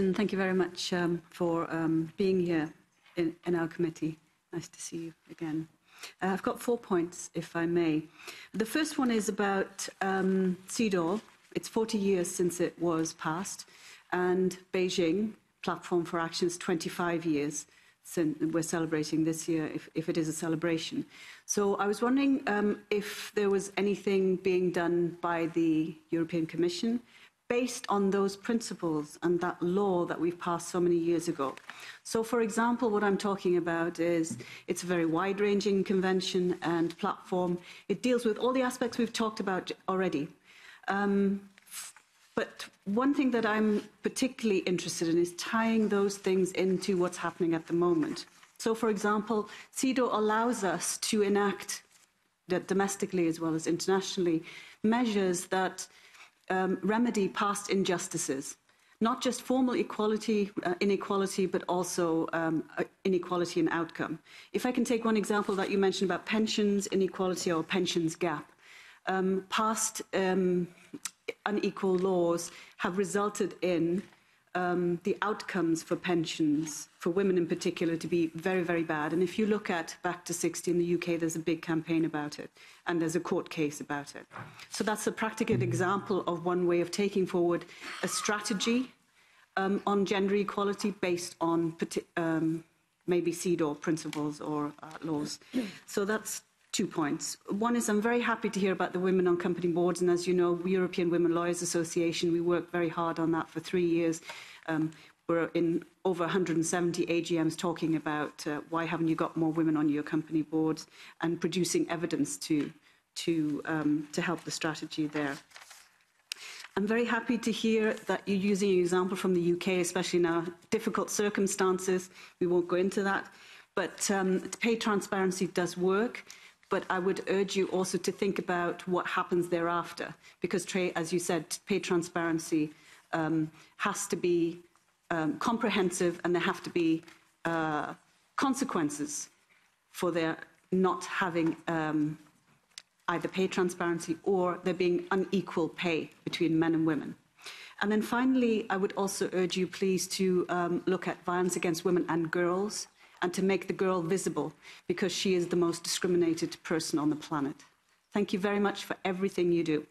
And thank you very much for being here in our committee. Nice to see you again. I've got 4 points, if I may. The first one is about CEDAW. It's 40 years since it was passed, and Beijing, Platform for Action, is 25 years since we're celebrating this year, if it is a celebration. So I was wondering if there was anything being done by the European Commission based on those principles and that law that we've passed so many years ago. So, for example, what I'm talking about is it's a very wide-ranging convention and platform. It deals with all the aspects we've talked about already. But one thing that I'm particularly interested in is tying those things into what's happening at the moment. So, for example, CEDAW allows us to enact, that domestically as well as internationally, measures that remedy past injustices, not just formal inequality, but also inequality in outcome. If I can take one example that you mentioned about pensions inequality or pensions gap, past unequal laws have resulted in the outcomes for pensions, for women in particular, to be very, very bad. And if you look at Back to 60 in the UK, there's a big campaign about it, and there's a court case about it. So that's a practical example of one way of taking forward a strategy on gender equality based on maybe CEDAW principles or laws. So that's 2 points. One is I'm very happy to hear about the women on company boards, and as you know, European Women Lawyers Association, we worked very hard on that for 3 years. We're in over 170 AGMs talking about why haven't you got more women on your company boards, and producing evidence to help the strategy there. I'm very happy to hear that you're using an example from the UK, especially now difficult circumstances. We won't go into that, but pay transparency does work. But I would urge you also to think about what happens thereafter, because, as you said, pay transparency has to be comprehensive, and there have to be consequences for their not having either pay transparency or there being unequal pay between men and women. And then finally, I would also urge you, please, to look at violence against women and girls, and to make the girl visible, because she is the most discriminated person on the planet. Thank you very much for everything you do.